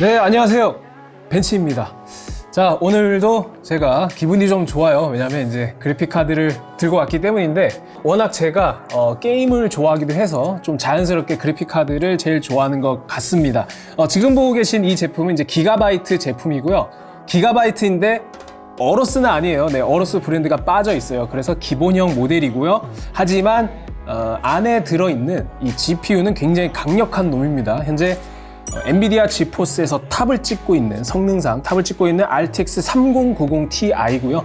네, 안녕하세요. 벤치입니다. 자, 오늘도 제가 기분이 좀 좋아요. 왜냐면 이제 그래픽카드를 들고 왔기 때문인데, 워낙 제가 게임을 좋아하기도 해서 좀 자연스럽게 그래픽카드를 제일 좋아하는 것 같습니다. 지금 보고 계신 이 제품은 이제 기가바이트 제품이고요. 기가바이트인데 어로스는 아니에요. 네, 어로스 브랜드가 빠져 있어요. 그래서 기본형 모델이고요. 하지만 안에 들어있는 이 GPU는 굉장히 강력한 놈입니다. 현재 엔비디아 지포스에서 탑을 찍고 있는, 성능상 탑을 찍고 있는 RTX 3090 Ti고요.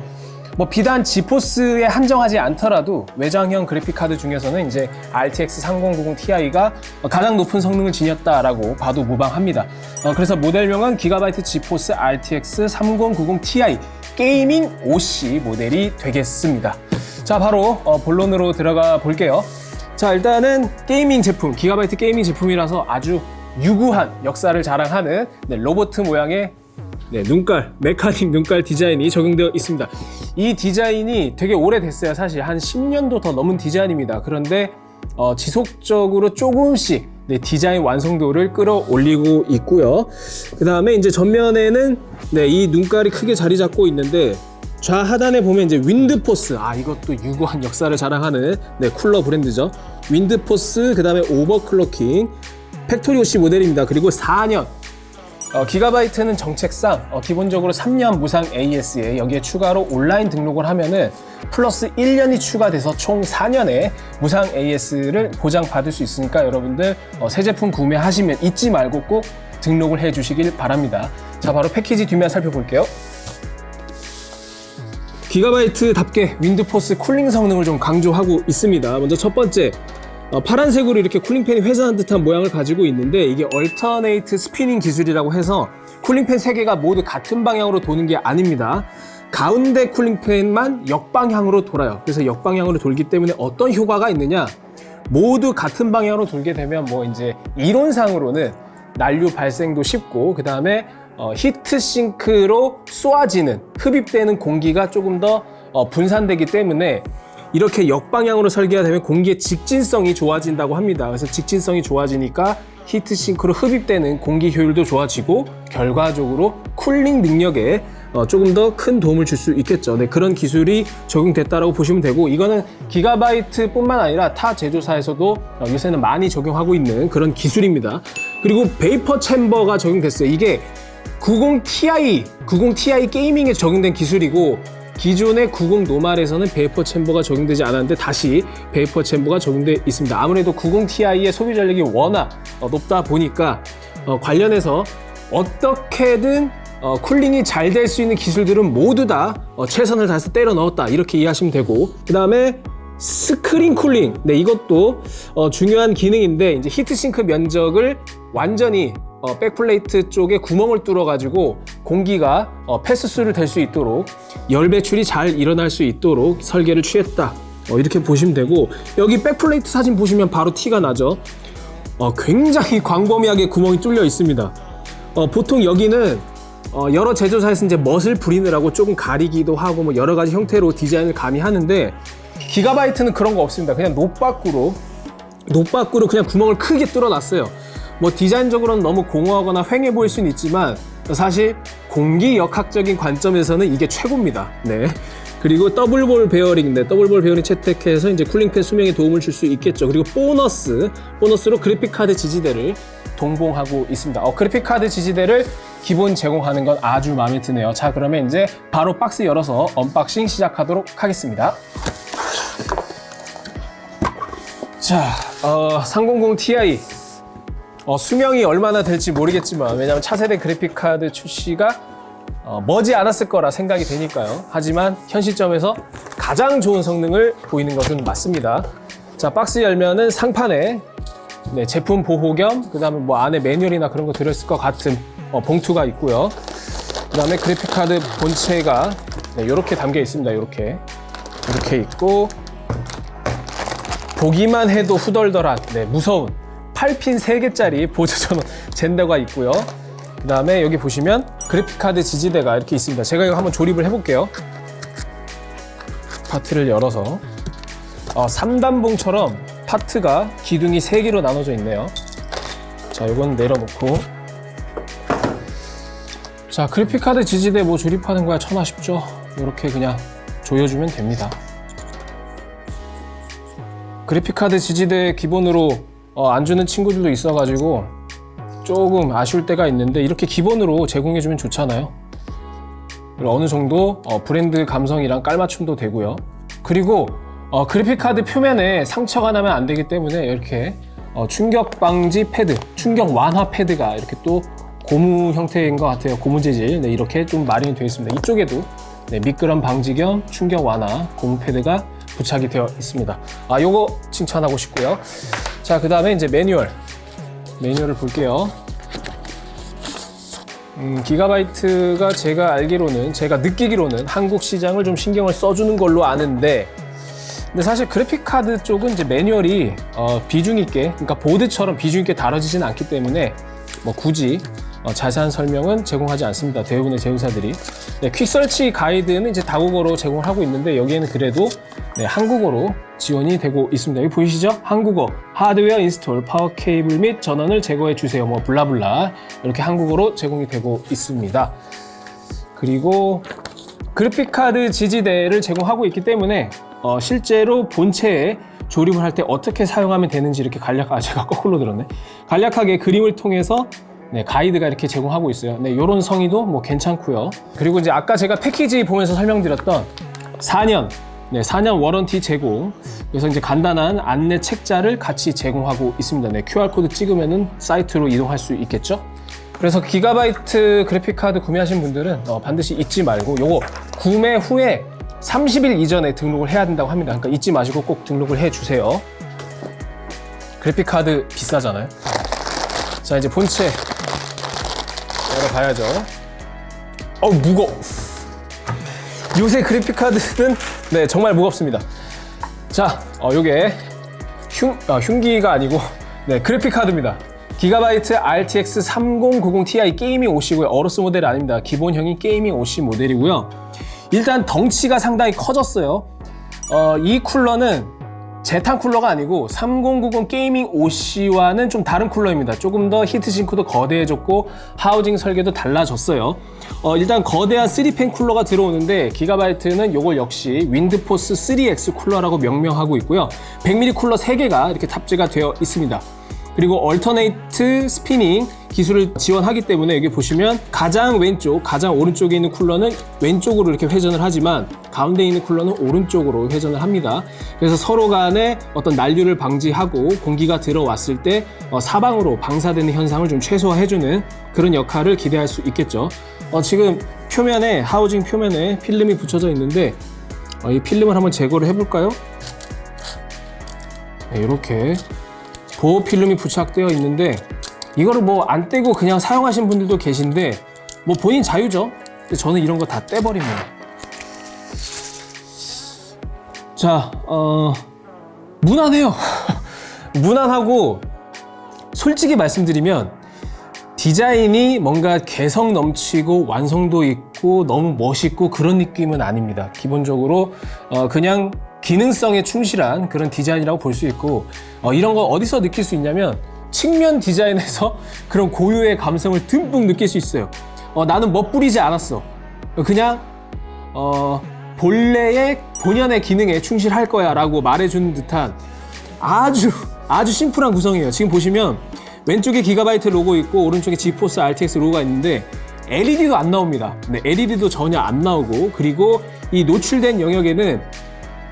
뭐 비단 지포스에 한정하지 않더라도 외장형 그래픽카드 중에서는 이제 RTX 3090 Ti가 가장 높은 성능을 지녔다라고 봐도 무방합니다. 그래서 모델명은 기가바이트 지포스 RTX 3090 Ti 게이밍 OC 모델이 되겠습니다. 자, 바로 본론으로 들어가 볼게요. 자, 일단은 게이밍 제품, 기가바이트 게이밍 제품이라서 아주 유구한 역사를 자랑하는 로봇 모양의 눈깔, 메카닉 눈깔 디자인이 적용되어 있습니다. 이 디자인이 되게 오래됐어요. 사실 한 10년도 더 넘은 디자인입니다. 그런데 지속적으로 조금씩 디자인 완성도를 끌어올리고 있고요. 그 다음에 이제 전면에는 이 눈깔이 크게 자리 잡고 있는데, 좌하단에 보면 이제 윈드포스, 이것도 유구한 역사를 자랑하는 쿨러 브랜드죠. 윈드포스, 그 다음에 오버클로킹, 팩토리 OC 모델입니다. 그리고 4년. 기가바이트는 정책상 기본적으로 3년 무상 AS에 여기에 추가로 온라인 등록을 하면은 플러스 1년이 추가돼서 총 4년의 무상 AS를 보장받을 수 있으니까 여러분들 새 제품 구매하시면 잊지 말고 꼭 등록을 해 주시길 바랍니다. 자, 바로 패키지 뒷면 살펴볼게요. 기가바이트답게 윈드포스 쿨링 성능을 좀 강조하고 있습니다. 먼저 첫 번째, 파란색으로 이렇게 쿨링팬이 회전한 듯한 모양을 가지고 있는데, 이게 얼터네이트 스피닝 기술이라고 해서 쿨링팬 3개가 모두 같은 방향으로 도는 게 아닙니다. 가운데 쿨링팬만 역방향으로 돌아요. 그래서 역방향으로 돌기 때문에 어떤 효과가 있느냐, 모두 같은 방향으로 돌게 되면 뭐 이제 이론상으로는 난류 발생도 쉽고, 그 다음에 히트싱크로 쏘아지는, 흡입되는 공기가 조금 더 분산되기 때문에 이렇게 역방향으로 설계가 되면 공기의 직진성이 좋아진다고 합니다. 그래서 직진성이 좋아지니까 히트싱크로 흡입되는 공기 효율도 좋아지고, 결과적으로 쿨링 능력에 조금 더 큰 도움을 줄 수 있겠죠. 그런 기술이 적용됐다고 보시면 되고, 이거는 기가바이트뿐만 아니라 타 제조사에서도 요새는 많이 적용하고 있는 그런 기술입니다. 그리고 베이퍼 챔버가 적용됐어요. 이게 90 Ti 게이밍에 적용된 기술이고, 기존의 90 노멀에서는 베이퍼 챔버가 적용되지 않았는데 다시 베이퍼 챔버가 적용되어 있습니다. 아무래도 90 Ti의 소비 전력이 워낙 높다 보니까 관련해서 어떻게든 쿨링이 잘 될 수 있는 기술들은 모두 다 최선을 다해서 때려 넣었다, 이렇게 이해하시면 되고, 그 다음에 스크린 쿨링, 이것도 중요한 기능인데, 이제 히트싱크 면적을 완전히 백플레이트 쪽에 구멍을 뚫어 가지고 공기가 패스스루 될 수 있도록, 열 배출이 잘 일어날 수 있도록 설계를 취했다, 이렇게 보시면 되고, 여기 백플레이트 사진 보시면 바로 티가 나죠. 굉장히 광범위하게 구멍이 뚫려 있습니다. 보통 여기는 여러 제조사에서 이제 멋을 부리느라고 조금 가리기도 하고 뭐 여러 가지 형태로 디자인을 가미하는데, 기가바이트는 그런 거 없습니다. 그냥 노박구로 그냥 구멍을 크게 뚫어놨어요. 뭐 디자인적으로는 너무 공허하거나 휑해 보일 수는 있지만 사실 공기역학적인 관점에서는 이게 최고입니다. 그리고 더블볼 베어링, 더블볼 베어링 채택해서 이제 쿨링팬 수명에 도움을 줄 수 있겠죠. 그리고 보너스로 그래픽카드 지지대를 동봉하고 있습니다. 그래픽카드 지지대를 기본 제공하는 건 아주 마음에 드네요. 자, 그러면 이제 바로 박스 열어서 언박싱 시작하도록 하겠습니다. 자, 300 Ti 수명이 얼마나 될지 모르겠지만, 왜냐하면 차세대 그래픽카드 출시가 머지 않았을 거라 생각이 되니까요. 하지만 현 시점에서 가장 좋은 성능을 보이는 것은 맞습니다. 자, 박스 열면은 상판에 제품 보호 겸, 그 다음에 뭐 안에 매뉴얼이나 그런 거 들어있을 것 같은 봉투가 있고요. 그 다음에 그래픽카드 본체가 이렇게 담겨 있습니다. 이렇게 있고, 보기만 해도 후덜덜한 무서운 8핀 3개짜리 보조 전원 젠더가 있고요. 그 다음에 여기 보시면 그래픽카드 지지대가 이렇게 있습니다. 제가 이거 한번 조립을 해볼게요. 파트를 열어서 3단봉처럼 파트가 기둥이 3개로 나눠져 있네요. 자, 이건 내려놓고 자, 그래픽카드 지지대 뭐 조립하는 거야 천하 쉽죠. 이렇게 그냥 조여주면 됩니다. 그래픽카드 지지대 기본으로 안 주는 친구들도 있어가지고 조금 아쉬울 때가 있는데 이렇게 기본으로 제공해주면 좋잖아요. 그리고 어느 정도 브랜드 감성이랑 깔맞춤도 되고요. 그리고 그래픽카드 표면에 상처가 나면 안 되기 때문에 이렇게 충격 방지 패드, 충격 완화 패드가 이렇게 또 고무 형태인 것 같아요. 고무 재질. 네, 이렇게 좀 마련이 되어 있습니다. 이쪽에도 네, 미끄럼 방지 겸 충격 완화 고무 패드가 부착이 되어 있습니다. 요거 칭찬하고 싶고요. 자, 그 다음에 이제 매뉴얼을 볼게요. 기가바이트가 제가 느끼기로는 한국 시장을 좀 신경을 써주는 걸로 아는데, 근데 사실 그래픽카드 쪽은 이제 매뉴얼이 비중 있게, 그러니까 보드처럼 비중 있게 다뤄지진 않기 때문에 뭐 굳이 자세한 설명은 제공하지 않습니다. 대부분의 제휴사들이. 네, 퀵서치 가이드는 이제 다국어로 제공을 하고 있는데 여기에는 그래도 네, 한국어로 지원이 되고 있습니다. 여기 보이시죠? 한국어, 하드웨어 인스톨, 파워 케이블 및 전원을 제거해 주세요. 뭐 블라블라 이렇게 한국어로 제공이 되고 있습니다. 그리고 그래픽카드 지지대를 제공하고 있기 때문에 실제로 본체에 조립을 할 때 어떻게 사용하면 되는지 이렇게 제가 거꾸로 들었네. 간략하게 그림을 통해서 네, 가이드가 이렇게 제공하고 있어요. 네, 요런 성의도 뭐 괜찮고요. 그리고 이제 아까 제가 패키지 보면서 설명드렸던 4년 워런티 제공. 그래서 이제 간단한 안내 책자를 같이 제공하고 있습니다. 네, QR코드 찍으면은 사이트로 이동할 수 있겠죠? 그래서 기가바이트 그래픽카드 구매하신 분들은 반드시 잊지 말고 요거 구매 후에 30일 이전에 등록을 해야 된다고 합니다. 그러니까 잊지 마시고 꼭 등록을 해 주세요. 그래픽카드 비싸잖아요. 자, 이제 본체 열어봐야죠. 무거워. 요새 그래픽카드는 네, 정말 무겁습니다. 자, 요게 흉기가 아니고 네, 그래픽카드입니다. 기가바이트 RTX 3090 Ti 게이밍 OC고요. 어로스 모델이 아닙니다. 기본형이 게이밍 OC 모델이고요. 일단 덩치가 상당히 커졌어요. 이 쿨러는 제탄 쿨러가 아니고 3090 게이밍 OC와는 좀 다른 쿨러입니다. 조금 더 히트싱크도 거대해졌고 하우징 설계도 달라졌어요. 일단 거대한 3팬 쿨러가 들어오는데 기가바이트는 이걸 역시 윈드포스 3X 쿨러라고 명명하고 있고요. 100mm 쿨러 3개가 이렇게 탑재가 되어 있습니다. 그리고 얼터네이트 스피닝 기술을 지원하기 때문에 여기 보시면 가장 왼쪽, 가장 오른쪽에 있는 쿨러는 왼쪽으로 이렇게 회전을 하지만 가운데 있는 쿨러는 오른쪽으로 회전을 합니다. 그래서 서로 간에 어떤 난류를 방지하고 공기가 들어왔을 때 사방으로 방사되는 현상을 좀 최소화해주는 그런 역할을 기대할 수 있겠죠. 지금 표면에, 하우징 표면에 필름이 붙여져 있는데 이 필름을 한번 제거를 해볼까요? 네, 이렇게 보호 필름이 부착되어 있는데 이거를 뭐 안 떼고 그냥 사용하신 분들도 계신데 뭐 본인 자유죠. 근데 저는 이런 거 다 떼버립니다. 자, 무난해요. 무난하고 솔직히 말씀드리면 디자인이 뭔가 개성 넘치고 완성도 있고 너무 멋있고 그런 느낌은 아닙니다. 기본적으로 그냥 기능성에 충실한 그런 디자인이라고 볼 수 있고 이런 거 어디서 느낄 수 있냐면 측면 디자인에서 그런 고유의 감성을 듬뿍 느낄 수 있어요. 나는 멋부리지 않았어. 그냥 본연의 기능에 충실할 거야 라고 말해주는 듯한 아주 심플한 구성이에요. 지금 보시면 왼쪽에 기가바이트 로고 있고 오른쪽에 지포스 RTX 로고가 있는데 LED도 안 나옵니다. 네, LED도 전혀 안 나오고 그리고 이 노출된 영역에는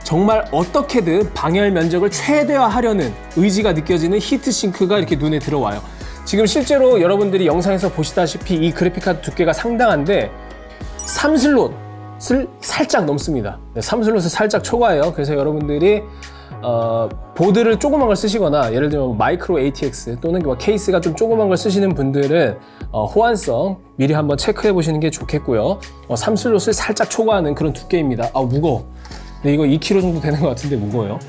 정말 어떻게든 방열 면적을 최대화하려는 의지가 느껴지는 히트싱크가 이렇게 눈에 들어와요. 지금 실제로 여러분들이 영상에서 보시다시피 이 그래픽카드 두께가 상당한데 3슬롯을 살짝 넘습니다. 네, 3슬롯을 살짝 초과해요. 그래서 여러분들이 보드를 조그만 걸 쓰시거나 예를 들면 마이크로 ATX 또는 케이스가 좀 조그만 걸 쓰시는 분들은 호환성 미리 한번 체크해 보시는 게 좋겠고요. 3슬롯을 살짝 초과하는 그런 두께입니다. 무거워. 네, 이거 2kg 정도 되는 것 같은데 무거워요.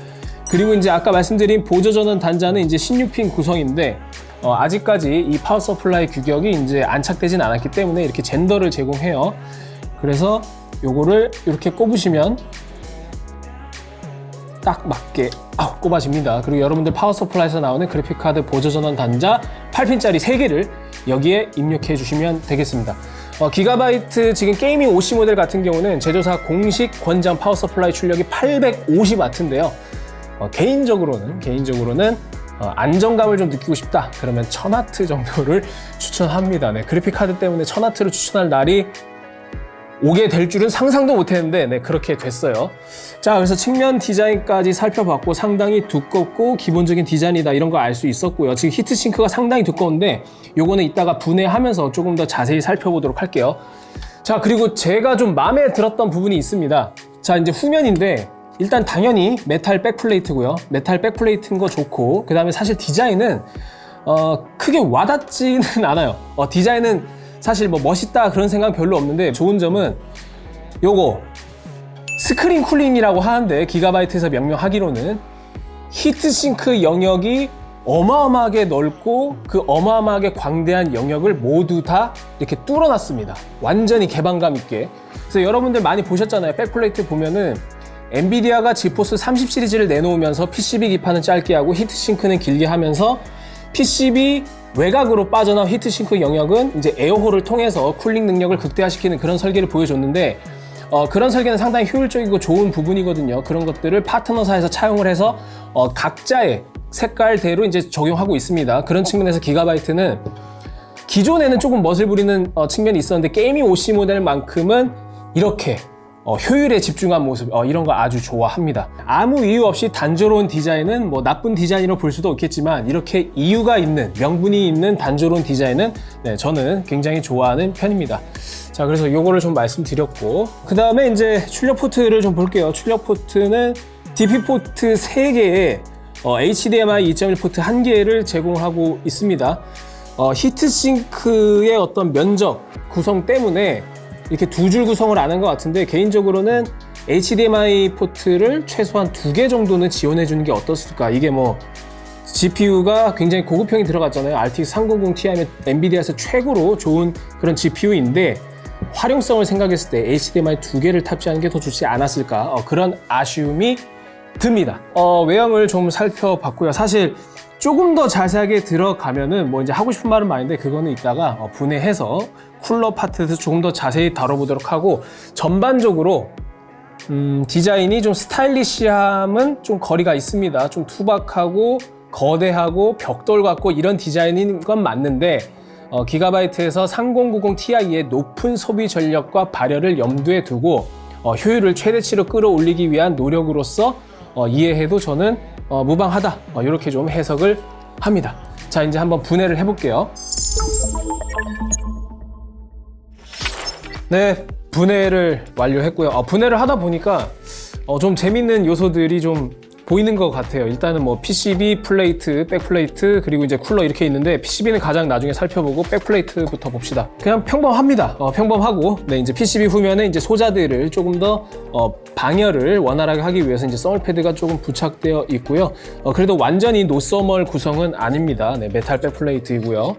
그리고 이제 아까 말씀드린 보조 전원 단자는 이제 16핀 구성인데 아직까지 이 파워 서플라이 규격이 이제 안착되진 않았기 때문에 이렇게 젠더를 제공해요. 그래서 요거를 이렇게 꼽으시면 딱 맞게 꼽아집니다. 그리고 여러분들 파워 서플라이에서 나오는 그래픽카드 보조 전원 단자 8핀짜리 3개를 여기에 입력해 주시면 되겠습니다. 기가바이트 지금 게이밍 OC 모델 같은 경우는 제조사 공식 권장 파워 서플라이 출력이 850W인데요. 개인적으로는 안정감을 좀 느끼고 싶다. 그러면 1000W 정도를 추천합니다. 네, 그래픽 카드 때문에 1000W를 추천할 날이 오게 될 줄은 상상도 못했는데 네, 그렇게 됐어요. 자, 그래서 측면 디자인까지 살펴봤고 상당히 두껍고 기본적인 디자인이다 이런 거 알 수 있었고요. 지금 히트싱크가 상당히 두꺼운데 요거는 이따가 분해하면서 조금 더 자세히 살펴보도록 할게요. 자, 그리고 제가 좀 마음에 들었던 부분이 있습니다. 자, 이제 후면인데 일단 당연히 메탈 백플레이트고요. 메탈 백플레이트인 거 좋고 그 다음에 사실 디자인은 크게 와닿지는 않아요. 디자인은 사실 뭐 멋있다 그런 생각 별로 없는데 좋은 점은 요거 스크린 쿨링이라고 하는데 기가바이트에서 명명하기로는 히트싱크 영역이 어마어마하게 넓고 그 어마어마하게 광대한 영역을 모두 다 이렇게 뚫어놨습니다. 완전히 개방감 있게. 그래서 여러분들 많이 보셨잖아요. 백플레이트 보면은 엔비디아가 지포스 30 시리즈를 내놓으면서 PCB 기판은 짧게 하고 히트싱크는 길게 하면서 PCB 외곽으로 빠져나온 히트싱크 영역은 이제 에어홀을 통해서 쿨링 능력을 극대화시키는 그런 설계를 보여줬는데 그런 설계는 상당히 효율적이고 좋은 부분이거든요. 그런 것들을 파트너사에서 차용을 해서 각자의 색깔대로 이제 적용하고 있습니다. 그런 측면에서 기가바이트는 기존에는 조금 멋을 부리는 측면이 있었는데 게이밍 OC 모델만큼은 이렇게 효율에 집중한 모습 이런 거 아주 좋아합니다. 아무 이유 없이 단조로운 디자인은 뭐 나쁜 디자인으로 볼 수도 있겠지만 이렇게 이유가 있는 명분이 있는 단조로운 디자인은 네, 저는 굉장히 좋아하는 편입니다. 자, 그래서 요거를 좀 말씀드렸고 그 다음에 이제 출력 포트를 좀 볼게요. 출력 포트는 DP 포트 3개에 HDMI 2.1 포트 1개를 제공하고 있습니다. 히트싱크의 어떤 면적 구성 때문에 이렇게 두 줄 구성을 안 한 것 같은데 개인적으로는 HDMI 포트를 최소한 2개 정도는 지원해 주는 게 어떻을까. 이게 뭐 GPU가 굉장히 고급형이 들어갔잖아요. RTX 3090 Ti면 엔비디아에서 최고로 좋은 그런 GPU인데 활용성을 생각했을 때 HDMI 2개를 탑재하는 게 더 좋지 않았을까. 그런 아쉬움이 듭니다. 외형을 좀 살펴봤고요. 사실 조금 더 자세하게 들어가면은 뭐 이제 하고 싶은 말은 많은데 그거는 이따가 분해해서 쿨러 파트에서 조금 더 자세히 다뤄보도록 하고 전반적으로 디자인이 좀 스타일리시함은 좀 거리가 있습니다. 좀 투박하고 거대하고 벽돌 같고 이런 디자인인 건 맞는데 기가바이트에서 3090 Ti의 높은 소비 전력과 발열을 염두에 두고 효율을 최대치로 끌어올리기 위한 노력으로서 이해해도 저는 무방하다 이렇게 좀 해석을 합니다. 자, 이제 한번 분해를 해볼게요. 네, 분해를 완료했고요. 분해를 하다 보니까 좀 재밌는 요소들이 좀 보이는 것 같아요. 일단은 뭐 PCB 플레이트, 백플레이트, 그리고 이제 쿨러 이렇게 있는데 PCB는 가장 나중에 살펴보고 백플레이트부터 봅시다. 그냥 평범합니다. 평범하고 네, 이제 PCB 후면에 이제 소자들을 조금 더 방열을 원활하게 하기 위해서 이제 써멀 패드가 조금 부착되어 있고요. 그래도 완전히 노써멀 구성은 아닙니다. 네, 메탈 백플레이트이고요.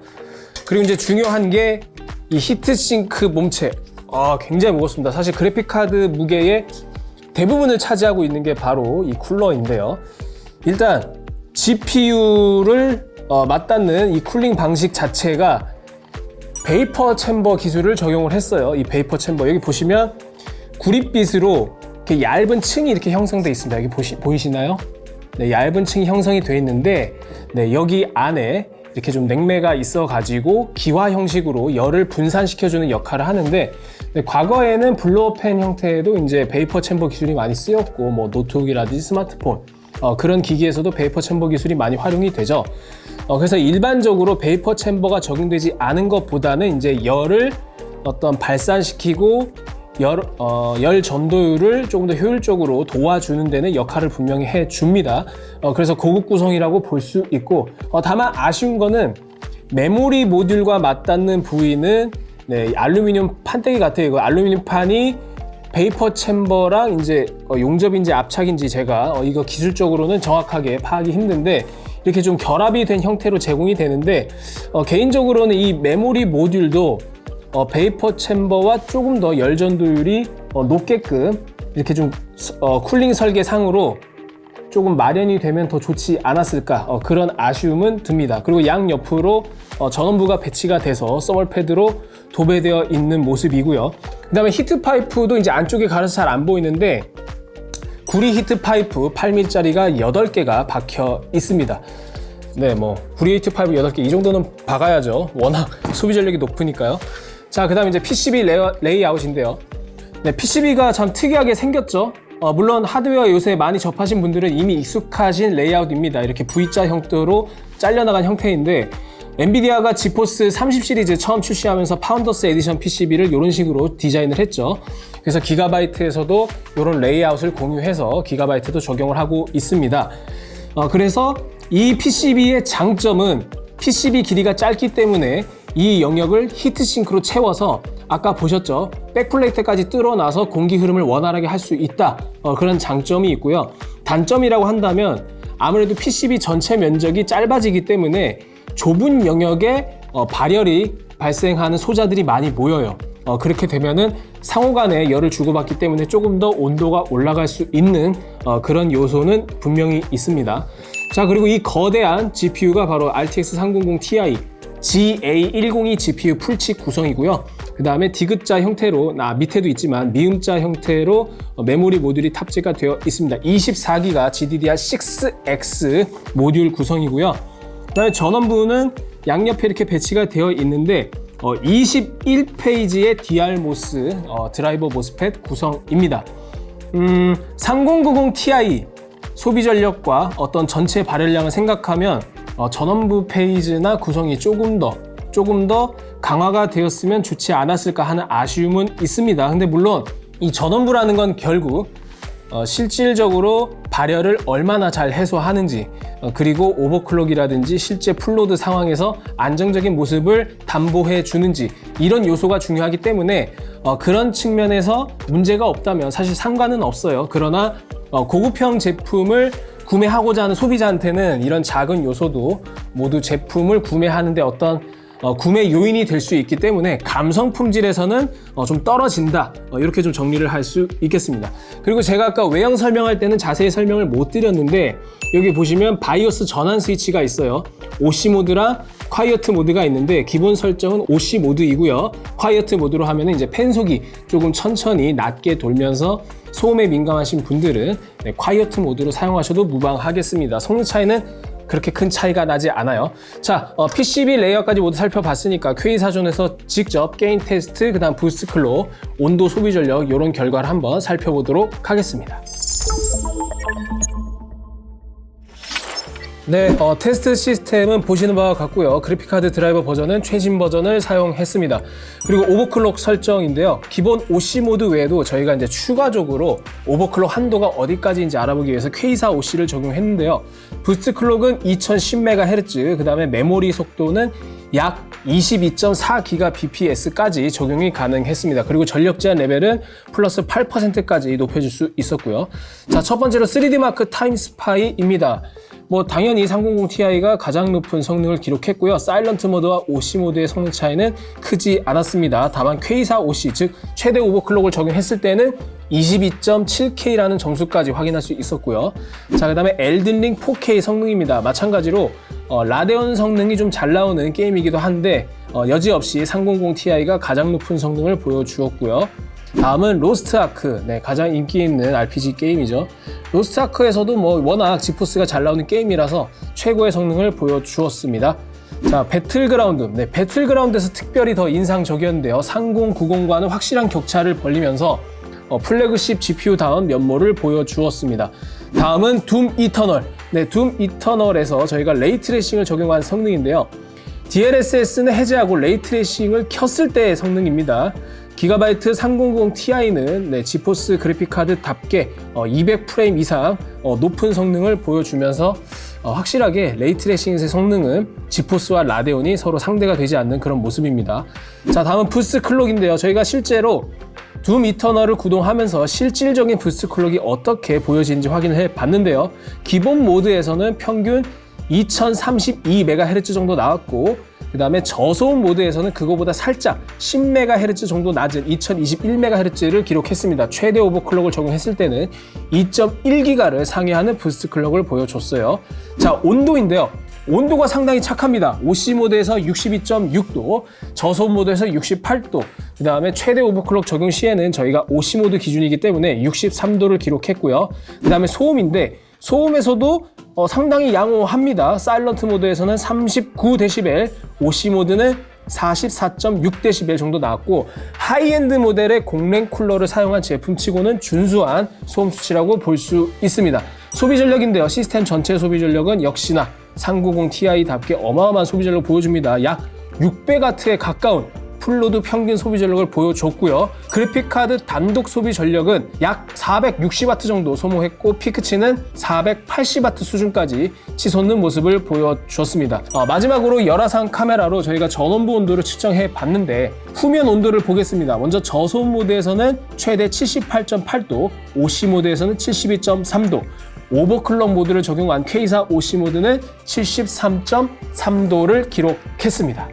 그리고 이제 중요한 게 이 히트싱크 몸체. 굉장히 무겁습니다. 사실 그래픽카드 무게의 대부분을 차지하고 있는 게 바로 이 쿨러인데요. 일단 GPU를 맞닿는 이 쿨링 방식 자체가 베이퍼 챔버 기술을 적용을 했어요. 이 베이퍼 챔버 여기 보시면 구릿빛으로 이렇게 얇은 층이 이렇게 형성되어 있습니다. 여기 보이시나요? 네, 얇은 층이 형성이 되어 있는데 네, 여기 안에 이렇게 좀 냉매가 있어 가지고 기화 형식으로 열을 분산시켜주는 역할을 하는데 네, 과거에는 블로어팬 형태에도 이제 베이퍼 챔버 기술이 많이 쓰였고 뭐 노트북이라든지 스마트폰 그런 기기에서도 베이퍼 chamber 기술이 많이 활용이 되죠. 그래서 일반적으로 베이퍼 챔버가 적용되지 않은 것보다는 이제 열을 어떤 발산시키고 열 전도율을 조금 더 효율적으로 도와주는 데는 역할을 분명히 해줍니다. 그래서 고급 구성이라고 볼 수 있고, 다만 아쉬운 거는 메모리 모듈과 맞닿는 부위는 네, 알루미늄 판때기 같아요. 이거 알루미늄 판이 베이퍼 챔버랑 이제 용접인지 압착인지 제가 이거 기술적으로는 정확하게 파악이 힘든데 이렇게 좀 결합이 된 형태로 제공이 되는데 개인적으로는 이 메모리 모듈도 베이퍼 챔버와 조금 더 열 전도율이 높게끔 이렇게 좀 쿨링 설계상으로 조금 마련이 되면 더 좋지 않았을까 그런 아쉬움은 듭니다. 그리고 양옆으로 전원부가 배치가 돼서 서멀 패드로 도배되어 있는 모습이고요. 그 다음에 히트 파이프도 이제 안쪽에 가려서 잘 안 보이는데 구리 히트 파이프 8mm짜리가 8개가 박혀 있습니다. 네, 뭐 구리 히트 파이프 8개 이 정도는 박아야죠. 워낙 소비 전력이 높으니까요. 자, 그 다음에 이제 PCB 레이아웃인데요. 네, PCB가 참 특이하게 생겼죠. 물론 하드웨어 요새 많이 접하신 분들은 이미 익숙하신 레이아웃입니다. 이렇게 V자 형태로 잘려나간 형태인데 엔비디아가 지포스 30 시리즈 처음 출시하면서 파운더스 에디션 PCB를 이런 식으로 디자인을 했죠. 그래서 기가바이트에서도 이런 레이아웃을 공유해서 기가바이트도 적용을 하고 있습니다. 그래서 이 PCB의 장점은 PCB 길이가 짧기 때문에 이 영역을 히트싱크로 채워서 아까 보셨죠? 백플레이트까지 뚫어놔서 공기 흐름을 원활하게 할 수 있다. 그런 장점이 있고요. 단점이라고 한다면 아무래도 PCB 전체 면적이 짧아지기 때문에 좁은 영역에 발열이 발생하는 소자들이 많이 모여요. 그렇게 되면은 상호 간에 열을 주고받기 때문에 조금 더 온도가 올라갈 수 있는 그런 요소는 분명히 있습니다. 자, 그리고 이 거대한 GPU가 바로 RTX 3090 Ti GA102 GPU 풀칩 구성이고요. 그 다음에 디귿자 형태로, 밑에도 있지만 미음자 형태로 메모리 모듈이 탑재가 되어 있습니다. 24기가 GDDR6X 모듈 구성이고요. 그 다음에 전원부는 양옆에 이렇게 배치가 되어 있는데 21페이지의 DRMOS 드라이버 모스펫 구성입니다. 3090 Ti 소비 전력과 어떤 전체 발열량을 생각하면 전원부 페이지나 구성이 조금 더 강화가 되었으면 좋지 않았을까 하는 아쉬움은 있습니다. 근데 물론 이 전원부라는 건 결국 실질적으로 발열을 얼마나 잘 해소하는지 그리고 오버클럭이라든지 실제 풀로드 상황에서 안정적인 모습을 담보해 주는지 이런 요소가 중요하기 때문에 그런 측면에서 문제가 없다면 사실 상관은 없어요. 그러나 고급형 제품을 구매하고자 하는 소비자한테는 이런 작은 요소도 모두 제품을 구매하는데 어떤 구매 요인이 될 수 있기 때문에 감성 품질에서는 좀 떨어진다, 이렇게 좀 정리를 할 수 있겠습니다. 그리고 제가 아까 외형 설명할 때는 자세히 설명을 못 드렸는데 여기 보시면 바이오스 전환 스위치가 있어요. OC 모드랑 콰이어트 모드가 있는데 기본 설정은 OC 모드이고요. 콰이어트 모드로 하면은 이제 팬속이 조금 천천히 낮게 돌면서 소음에 민감하신 분들은 콰이어트 모드로 사용하셔도 무방하겠습니다. 성능 차이는 그렇게 큰 차이가 나지 않아요. 자, PCB 레이어까지 모두 살펴봤으니까 K사전에서 직접 게임 테스트, 그 다음 부스트 클록, 온도 소비 전력 이런 결과를 한번 살펴보도록 하겠습니다. 네, 테스트 시스템은 보시는 바와 같고요. 그래픽카드 드라이버 버전은 최신 버전을 사용했습니다. 그리고 오버클럭 설정인데요. 기본 OC 모드 외에도 저희가 이제 추가적으로 오버클럭 한도가 어디까지인지 알아보기 위해서 K4 OC를 적용했는데요. 부스트 클럭은 2010MHz, 그 다음에 메모리 속도는 약 22.4GBps까지 적용이 가능했습니다. 그리고 전력 제한 레벨은 플러스 8%까지 높여줄 수 있었고요. 자, 첫 번째로 3D 마크 타임 스파이입니다. 뭐 당연히 300 Ti가 가장 높은 성능을 기록했고요. 사일런트 모드와 OC 모드의 성능 차이는 크지 않았습니다. 다만 K4 OC, 즉 최대 오버클럭을 적용했을 때는 22.7K라는 점수까지 확인할 수 있었고요. 자, 그 다음에 엘든링 4K 성능입니다. 마찬가지로 라데온 성능이 좀 잘 나오는 게임이기도 한데 여지없이 300 Ti가 가장 높은 성능을 보여주었고요. 다음은 로스트 아크, 가장 인기 있는 RPG 게임이죠. 로스트 아크에서도 뭐 워낙 지포스가 잘 나오는 게임이라서 최고의 성능을 보여주었습니다. 자, 배틀그라운드. 배틀그라운드에서 특별히 더 인상적이었는데요. 3090과는 확실한 격차를 벌리면서 플래그십 GPU다운 면모를 보여주었습니다. 다음은 둠 이터널. 둠 이터널에서 저희가 레이트레이싱을 적용한 성능인데요. DLSS는 해제하고 레이트레이싱을 켰을 때의 성능입니다. 기가바이트 3090 Ti는 지포스 그래픽카드답게 200프레임 이상 높은 성능을 보여주면서 확실하게 레이트레이싱의 성능은 지포스와 라데온이 서로 상대가 되지 않는 그런 모습입니다. 자, 다음은 부스트 클록인데요. 저희가 실제로 둠 이터널을 구동하면서 실질적인 부스트 클록이 어떻게 보여지는지 확인을 해봤는데요. 기본 모드에서는 평균 2032MHz 정도 나왔고 그 다음에 저소음 모드에서는 그거보다 살짝 10MHz 정도 낮은 2021MHz를 기록했습니다. 최대 오버클럭을 적용했을 때는 2.1GHz를 상회하는 부스트 클럭을 보여줬어요. 자, 온도인데요. 온도가 상당히 착합니다. OC 모드에서 62.6도, 저소음 모드에서 68도, 그 다음에 최대 오버클럭 적용 시에는 저희가 OC 모드 기준이기 때문에 63도를 기록했고요. 그 다음에 소음인데, 소음에서도 상당히 양호합니다. 사일런트 모드에서는 39dB, OC 모드는 44.6dB 정도 나왔고, 하이엔드 모델의 공랭 쿨러를 사용한 제품치고는 준수한 소음 수치라고 볼 수 있습니다. 소비 전력인데요. 시스템 전체 소비 전력은 역시나 390ti답게 어마어마한 소비 전력을 보여줍니다. 약 600W에 가까운 풀로드 평균 소비 전력을 보여줬고요. 그래픽카드 단독 소비 전력은 약 460W 정도 소모했고 피크치는 480W 수준까지 치솟는 모습을 보여줬습니다. 마지막으로 열화상 카메라로 저희가 전원부 온도를 측정해 봤는데 후면 온도를 보겠습니다. 먼저 저소음 모드에서는 최대 78.8도, OC 모드에서는 72.3도, 오버클럭 모드를 적용한 K사 OC 모드는 73.3도를 기록했습니다.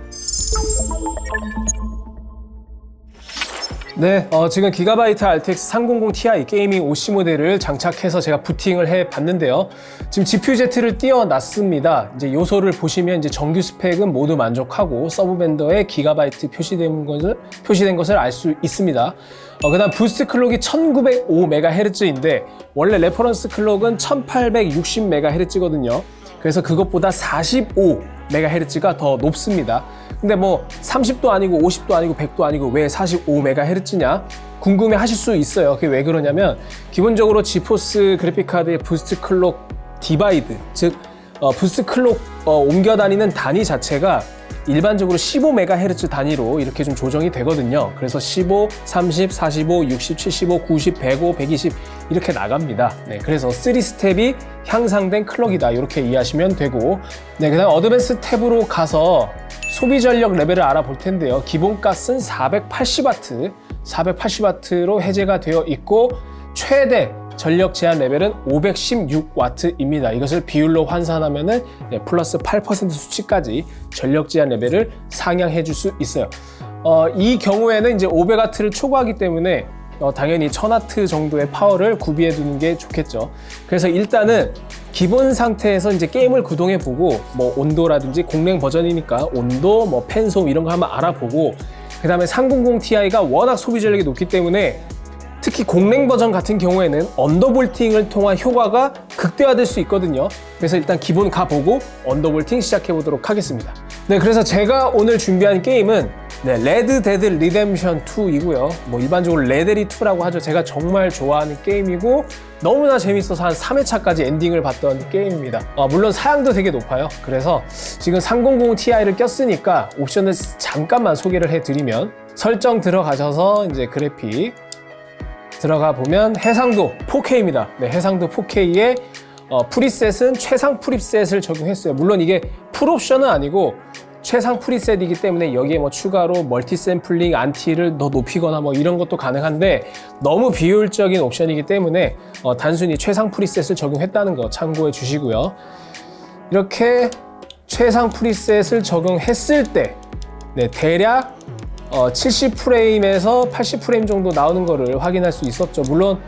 네, 지금 기가바이트 RTX 300 Ti 게이밍 OC 모델을 장착해서 제가 부팅을 해 봤는데요. 지금 GPU-Z를 띄워놨습니다. 이제 요소를 보시면 이제 정규 스펙은 모두 만족하고 서브밴더에 기가바이트 표시된 것을 알 수 있습니다. 그 다음 부스트 클럭이 1905MHz인데 원래 레퍼런스 클럭은 1860MHz거든요. 그래서 그것보다 45MHz가 더 높습니다. 근데 뭐 30도 아니고 50도 아니고 100도 아니고 왜 45MHz냐 궁금해 하실 수 있어요. 그게 왜 그러냐면 기본적으로 지포스 그래픽카드의 부스트 클럭 디바이드, 즉 부스트 클럭 옮겨 다니는 단위 자체가 일반적으로 15MHz 단위로 이렇게 좀 조정이 되거든요. 그래서 15, 30, 45, 60, 75, 90, 105, 120 이렇게 나갑니다. 네, 그래서 3스텝이 향상된 클럭이다. 이렇게 이해하시면 되고, 네, 그다음 어드밴스 탭으로 가서 소비 전력 레벨을 알아볼 텐데요. 기본 가스는 480W, 480W로 해제가 되어 있고 최대 전력 제한 레벨은 516W입니다. 이것을 비율로 환산하면은 플러스 8% 수치까지 전력 제한 레벨을 상향해 줄 수 있어요. 이 경우에는 이제 500W를 초과하기 때문에 당연히 1000W 정도의 파워를 구비해 두는 게 좋겠죠. 그래서 일단은 기본 상태에서 이제 게임을 구동해 보고 뭐 온도라든지 공랭 버전이니까 온도, 뭐 팬소음 이런 거 한번 알아보고 그 다음에 300ti가 워낙 소비 전력이 높기 때문에 특히 공랭 버전 같은 경우에는 언더볼팅을 통한 효과가 극대화될 수 있거든요. 그래서 일단 기본 가보고 언더볼팅 시작해 보도록 하겠습니다. 네, 그래서 제가 오늘 준비한 게임은 레드 데드 리뎀션 2이고요. 뭐 일반적으로 레데리 2라고 하죠. 제가 정말 좋아하는 게임이고 너무나 재밌어서 한 3회차까지 엔딩을 봤던 게임입니다. 물론 사양도 되게 높아요. 그래서 지금 300ti를 꼈으니까 옵션을 잠깐만 소개를 해드리면 설정 들어가셔서 이제 그래픽 들어가 보면 해상도 4K입니다. 네, 해상도 4K에 프리셋은 최상 프리셋을 적용했어요. 물론 이게 풀옵션은 아니고 최상 프리셋이기 때문에 여기에 뭐 추가로 멀티 샘플링, 안티를 더 높이거나 뭐 이런 것도 가능한데 너무 비효율적인 옵션이기 때문에 단순히 최상 프리셋을 적용했다는 거 참고해 주시고요. 이렇게 최상 프리셋을 적용했을 때 대략 70프레임에서 80프레임 정도 나오는 거를 확인할 수 있었죠. 물론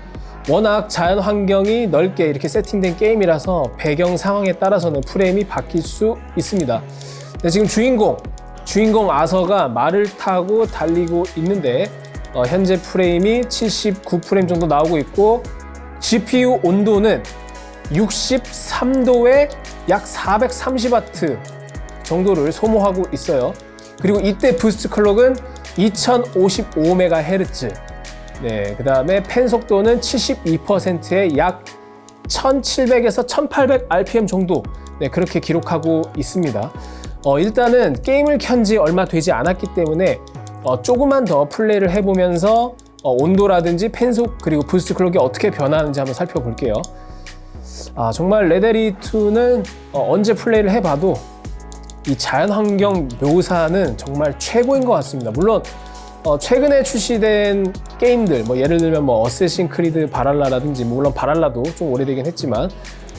워낙 자연 환경이 넓게 이렇게 세팅된 게임이라서 배경 상황에 따라서는 프레임이 바뀔 수 있습니다. 네, 지금 주인공 아서가 말을 타고 달리고 있는데 현재 프레임이 79프레임 정도 나오고 있고 GPU 온도는 63도에 약 430W 정도를 소모하고 있어요. 그리고 이때 부스트 클럭은 2055MHz. 네, 그 다음에 펜 속도는 72%에 약 1700에서 1800rpm 정도. 네, 그렇게 기록하고 있습니다. 일단은 게임을 켠 지 얼마 되지 않았기 때문에 조금만 더 플레이를 해보면서 온도라든지 펜 속 그리고 부스트 클럭이 어떻게 변하는지 한번 살펴볼게요. 정말 레데리 2는 언제 플레이를 해봐도 이 자연환경 묘사는 정말 최고인 것 같습니다. 물론 최근에 출시된 게임들, 뭐 예를 들면 뭐 어쌔신 크리드 바랄라라든지, 물론 바랄라도 좀 오래되긴 했지만,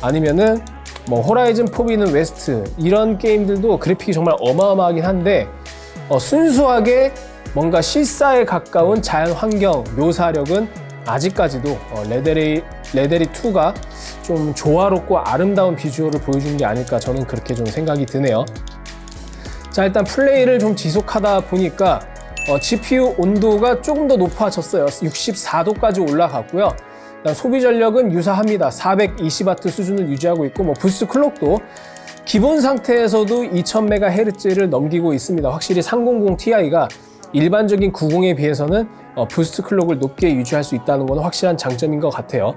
아니면은 뭐 호라이즌 포비는 웨스트 이런 게임들도 그래픽이 정말 어마어마하긴 한데 순수하게 뭔가 실사에 가까운 자연 환경 묘사력은 아직까지도 레데리 2가 좀 조화롭고 아름다운 비주얼을 보여준 게 아닐까 저는 그렇게 좀 생각이 드네요. 자, 일단 플레이를 좀 지속하다 보니까 GPU 온도가 조금 더 높아졌어요. 64도까지 올라갔고요. 소비 전력은 유사합니다. 420W 수준을 유지하고 있고 뭐 부스트 클록도 기본 상태에서도 2000MHz를 넘기고 있습니다. 확실히 300 Ti가 일반적인 90에 비해서는 부스트 클록을 높게 유지할 수 있다는 건 확실한 장점인 것 같아요.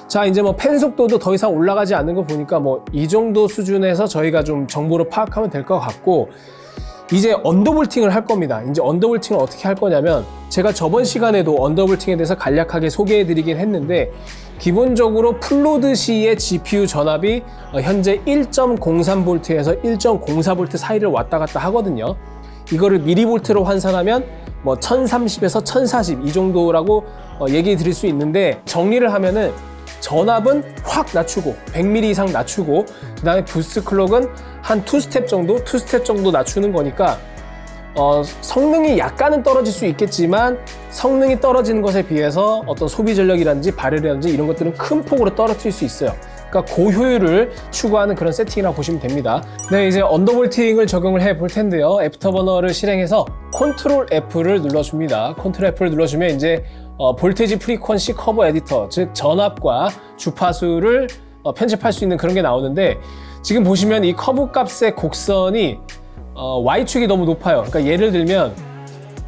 자, 이제 뭐 펜 속도도 더 이상 올라가지 않는 거 보니까 뭐 이 정도 수준에서 저희가 좀 정보를 파악하면 될 것 같고, 이제 언더볼팅을 할 겁니다. 이제 언더볼팅을 어떻게 할 거냐면, 제가 저번 시간에도 언더볼팅에 대해서 간략하게 소개해 드리긴 했는데, 기본적으로 풀로드 시의 GPU 전압이 현재 1.03V에서 1.04V 사이를 왔다 갔다 하거든요. 이거를 미리볼트로 환산하면 뭐 1030에서 1040 이 정도라고 얘기 드릴 수 있는데, 정리를 하면은 전압은 확 낮추고 100ml 이상 낮추고, 그 다음에 부스트 클럭은 한 2스텝 정도 낮추는 거니까 성능이 약간은 떨어질 수 있겠지만, 성능이 떨어지는 것에 비해서 어떤 소비 전력이라든지 발열이라든지 이런 것들은 큰 폭으로 떨어뜨릴 수 있어요. 그러니까 고효율을 추구하는 그런 세팅이라고 보시면 됩니다. 네, 이제 언더볼팅을 적용을 해 볼 텐데요. 애프터버너를 실행해서 컨트롤 F를 눌러줍니다. 컨트롤 F를 눌러주면 이제 볼테지 프리퀀시 커버 에디터, 즉 전압과 주파수를 편집할 수 있는 그런 게 나오는데, 지금 보시면 이 커브 값의 곡선이 Y축이 너무 높아요. 그러니까 예를 들면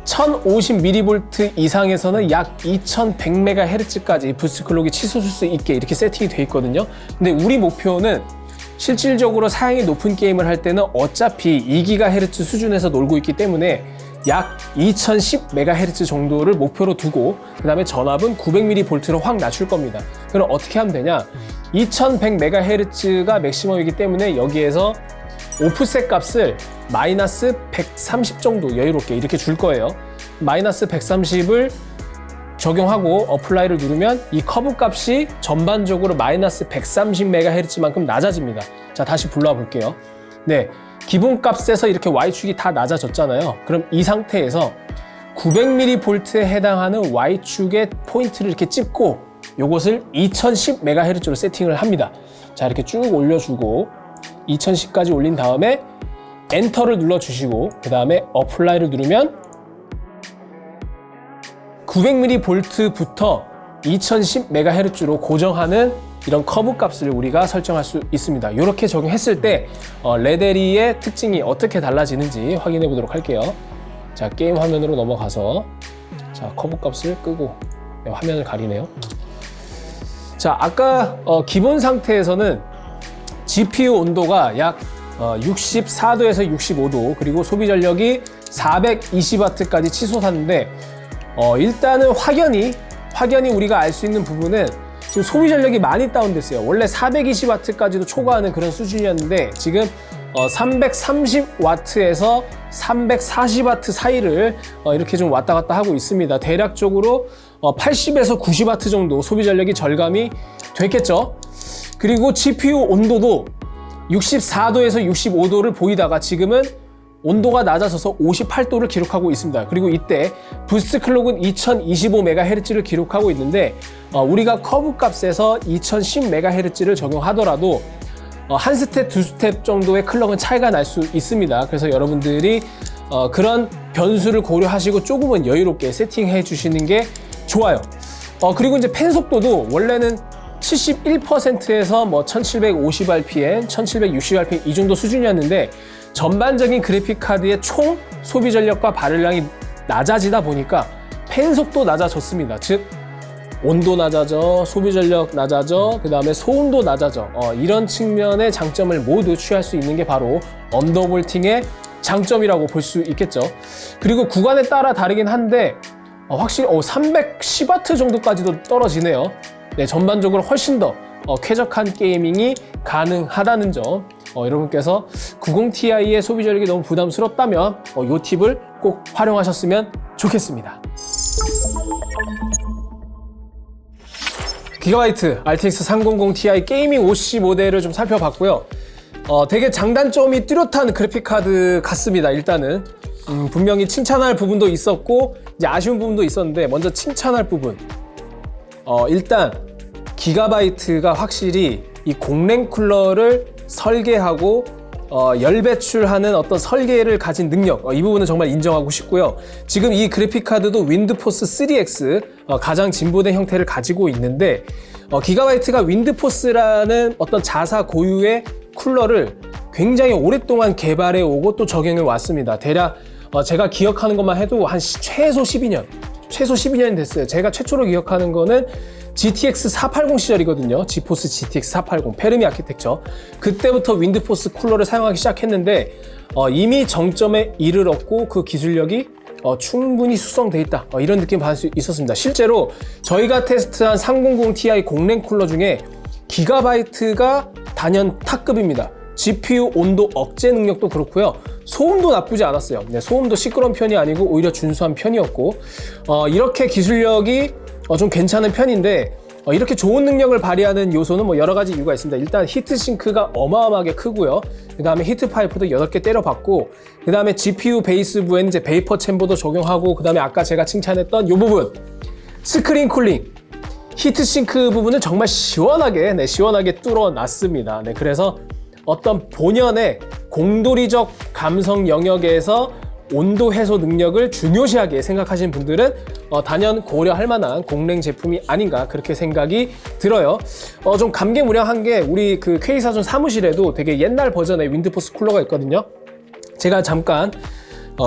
1050mV 이상에서는 약 2100MHz까지 부스트 클록이 치솟을 수 있게 이렇게 세팅이 돼 있거든요. 근데 우리 목표는 실질적으로 사양이 높은 게임을 할 때는 어차피 2GHz 수준에서 놀고 있기 때문에 약 2010MHz 정도를 목표로 두고, 그 다음에 전압은 900mV로 확 낮출 겁니다. 그럼 어떻게 하면 되냐? 2100MHz가 맥시멈이기 때문에 여기에서 오프셋 값을 마이너스 130 정도 여유롭게 이렇게 줄 거예요. 마이너스 130을 적용하고 어플라이를 누르면 이 커브 값이 전반적으로 마이너스 130MHz만큼 낮아집니다. 자, 다시 불러와 볼게요. 네, 기본 값에서 이렇게 Y축이 다 낮아졌잖아요. 그럼 이 상태에서 900mV에 해당하는 Y축의 포인트를 이렇게 찝고 요것을 2010MHz로 세팅을 합니다. 자, 이렇게 쭉 올려주고 2010까지 올린 다음에 엔터를 눌러주시고, 그 다음에 어플라이를 누르면 900mV부터 2010MHz로 고정하는 이런 커브 값을 우리가 설정할 수 있습니다. 이렇게 적용했을 때 레데리의 특징이 어떻게 달라지는지 확인해 보도록 할게요. 자, 게임 화면으로 넘어가서, 자, 커브 값을 끄고 화면을 가리네요. 자, 아까 기본 상태에서는 GPU 온도가 약 64도에서 65도, 그리고 소비 전력이 420W까지 치솟았는데, 일단은 확연히 우리가 알 수 있는 부분은 지금 소비 전력이 많이 다운됐어요. 원래 420W까지도 초과하는 그런 수준이었는데, 지금 330W에서 340W 사이를 이렇게 좀 왔다 갔다 하고 있습니다. 대략적으로 80에서 90W 정도 소비 전력이 절감이 됐겠죠. 그리고 GPU 온도도 64도에서 65도를 보이다가 지금은 온도가 낮아져서 58도를 기록하고 있습니다. 그리고 이때 부스트 클록은 2025MHz를 기록하고 있는데, 우리가 커브 값에서 2010MHz를 적용하더라도 한 스텝, 두 스텝 정도의 클럭은 차이가 날 수 있습니다. 그래서 여러분들이 그런 변수를 고려하시고 조금은 여유롭게 세팅해 주시는 게 좋아요. 그리고 이제 펜 속도도 원래는 71%에서 뭐 1750rpm, 1760rpm 이 정도 수준이었는데, 전반적인 그래픽 카드의 총 소비 전력과 발열량이 낮아지다 보니까 펜 속도 낮아졌습니다. 즉 온도 낮아져, 소비 전력 낮아져, 그 다음에 소음도 낮아져. 이런 측면의 장점을 모두 취할 수 있는 게 바로 언더볼팅의 장점이라고 볼 수 있겠죠. 그리고 구간에 따라 다르긴 한데 확실히 310W 정도까지도 떨어지네요. 네, 전반적으로 훨씬 더 쾌적한 게이밍이 가능하다는 점, 여러분께서 90ti의 소비 전력이 너무 부담스럽다면 이 팁을 꼭 활용하셨으면 좋겠습니다. 기가바이트 RTX 3090 Ti 게이밍 OC 모델을 좀 살펴봤고요. 되게 장단점이 뚜렷한 그래픽카드 같습니다. 일단은 분명히 칭찬할 부분도 있었고 이제 아쉬운 부분도 있었는데, 먼저 칭찬할 부분. 일단 기가바이트가 확실히 이 공랭 쿨러를 설계하고 열 배출하는 어떤 설계를 가진 능력, 이 부분은 정말 인정하고 싶고요. 지금 이 그래픽카드도 윈드포스 3X 가장 진보된 형태를 가지고 있는데, 기가바이트가 윈드포스라는 어떤 자사 고유의 쿨러를 굉장히 오랫동안 개발해 오고 또 적용해 왔습니다. 대략 제가 기억하는 것만 해도 한 최소 12년이 됐어요. 제가 최초로 기억하는 거는 GTX 480 시절이거든요. 지포스 GTX 480 페르미 아키텍처. 그때부터 윈드포스 쿨러를 사용하기 시작했는데 이미 정점에 이르렀고 그 기술력이 충분히 숙성돼 있다, 이런 느낌 받을 수 있었습니다. 실제로 저희가 테스트한 3090 Ti 공랭 쿨러 중에 기가바이트가 단연 탑급입니다. GPU 온도 억제 능력도 그렇고요. 소음도 나쁘지 않았어요. 네, 소음도 시끄러운 편이 아니고 오히려 준수한 편이었고, 이렇게 기술력이 좀 괜찮은 편인데, 이렇게 좋은 능력을 발휘하는 요소는 뭐 여러 가지 이유가 있습니다. 일단 히트싱크가 어마어마하게 크고요. 그 다음에 히트파이프도 8개 때려봤고, 그 다음에 GPU 베이스부에는 이제 베이퍼 챔버도 적용하고, 그 다음에 아까 제가 칭찬했던 이 부분, 스크린 쿨링, 히트싱크 부분을 정말 시원하게 뚫어놨습니다. 네, 그래서 어떤 본연의 공돌이적 감성 영역에서 온도 해소 능력을 중요시하게 생각하시는 분들은 단연 고려할 만한 공랭 제품이 아닌가, 그렇게 생각이 들어요. 좀 감개무량한 게, 우리 그 K사전 사무실에도 되게 옛날 버전의 윈드포스 쿨러가 있거든요. 제가 잠깐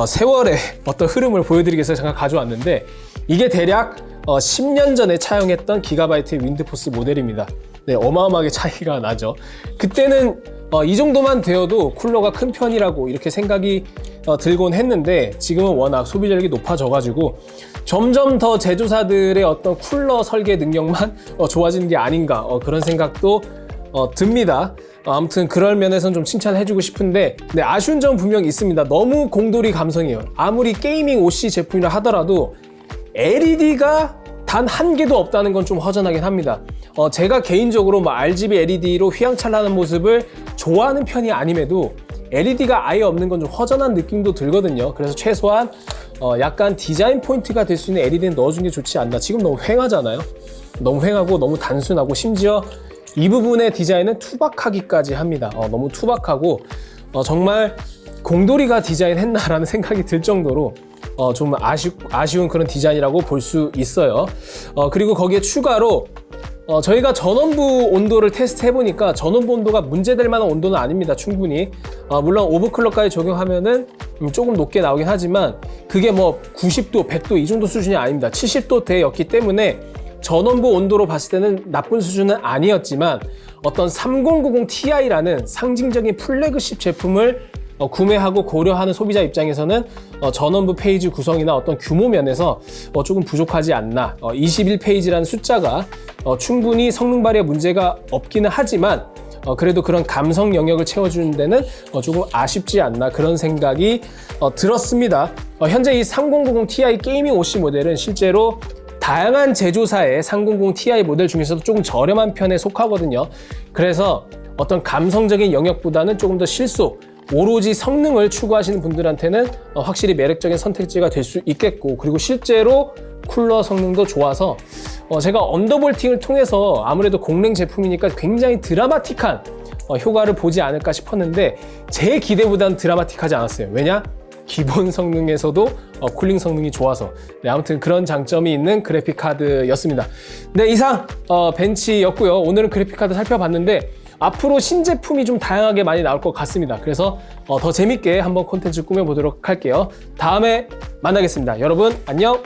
세월의 어떤 흐름을 보여드리기 위해서 잠깐 가져왔는데, 이게 대략 10년 전에 차용했던 기가바이트의 윈드포스 모델입니다. 네, 어마어마하게 차이가 나죠. 그때는 이 정도만 되어도 쿨러가 큰 편이라고 이렇게 생각이 들곤 했는데, 지금은 워낙 소비자력이 높아져가지고 점점 더 제조사들의 어떤 쿨러 설계 능력만 좋아지는 게 아닌가, 그런 생각도 듭니다. 아무튼 그럴 면에서는 좀 칭찬해주고 싶은데, 네, 아쉬운 점은 분명히 있습니다. 너무 공돌이 감성이에요. 아무리 게이밍 OC 제품이라 하더라도 LED가 단 한 개도 없다는 건 좀 허전하긴 합니다. 제가 개인적으로 뭐 RGB LED로 휘황찬란한 모습을 좋아하는 편이 아님에도 LED가 아예 없는 건 좀 허전한 느낌도 들거든요. 그래서 최소한 약간 디자인 포인트가 될 수 있는 LED는 넣어준 게 좋지 않나. 지금 너무 휑하잖아요. 너무 휑하고 너무 단순하고, 심지어 이 부분의 디자인은 투박하기까지 합니다. 너무 투박하고 정말 공돌이가 디자인했나라는 생각이 들 정도로 좀 아쉬운 그런 디자인이라고 볼 수 있어요. 그리고 거기에 추가로 저희가 전원부 온도를 테스트 해보니까 전원부 온도가 문제될 만한 온도는 아닙니다. 충분히. 물론 오버클럭까지 적용하면은 조금 높게 나오긴 하지만, 그게 뭐 90도, 100도 이 정도 수준이 아닙니다. 70도대였기 때문에 전원부 온도로 봤을 때는 나쁜 수준은 아니었지만, 어떤 3090 Ti라는 상징적인 플래그십 제품을 구매하고 고려하는 소비자 입장에서는 전원부 페이지 구성이나 어떤 규모 면에서 조금 부족하지 않나. 21페이지라는 숫자가 충분히 성능 발휘에 문제가 없기는 하지만, 그래도 그런 감성 영역을 채워주는 데는 조금 아쉽지 않나, 그런 생각이 들었습니다. 현재 이 3090 Ti 게이밍 OC 모델은 실제로 다양한 제조사의 3090 Ti 모델 중에서도 조금 저렴한 편에 속하거든요. 그래서 어떤 감성적인 영역보다는 조금 더 실속, 오로지 성능을 추구하시는 분들한테는 확실히 매력적인 선택지가 될 수 있겠고, 그리고 실제로 쿨러 성능도 좋아서 제가 언더볼팅을 통해서 아무래도 공랭 제품이니까 굉장히 드라마틱한 효과를 보지 않을까 싶었는데, 제 기대보다는 드라마틱하지 않았어요. 왜냐? 기본 성능에서도 쿨링 성능이 좋아서. 네, 아무튼 그런 장점이 있는 그래픽 카드였습니다. 네, 이상 벤치였고요. 오늘은 그래픽 카드 살펴봤는데, 앞으로 신제품이 좀 다양하게 많이 나올 것 같습니다. 그래서 더 재밌게 한번 콘텐츠 꾸며보도록 할게요. 다음에 만나겠습니다. 여러분 안녕!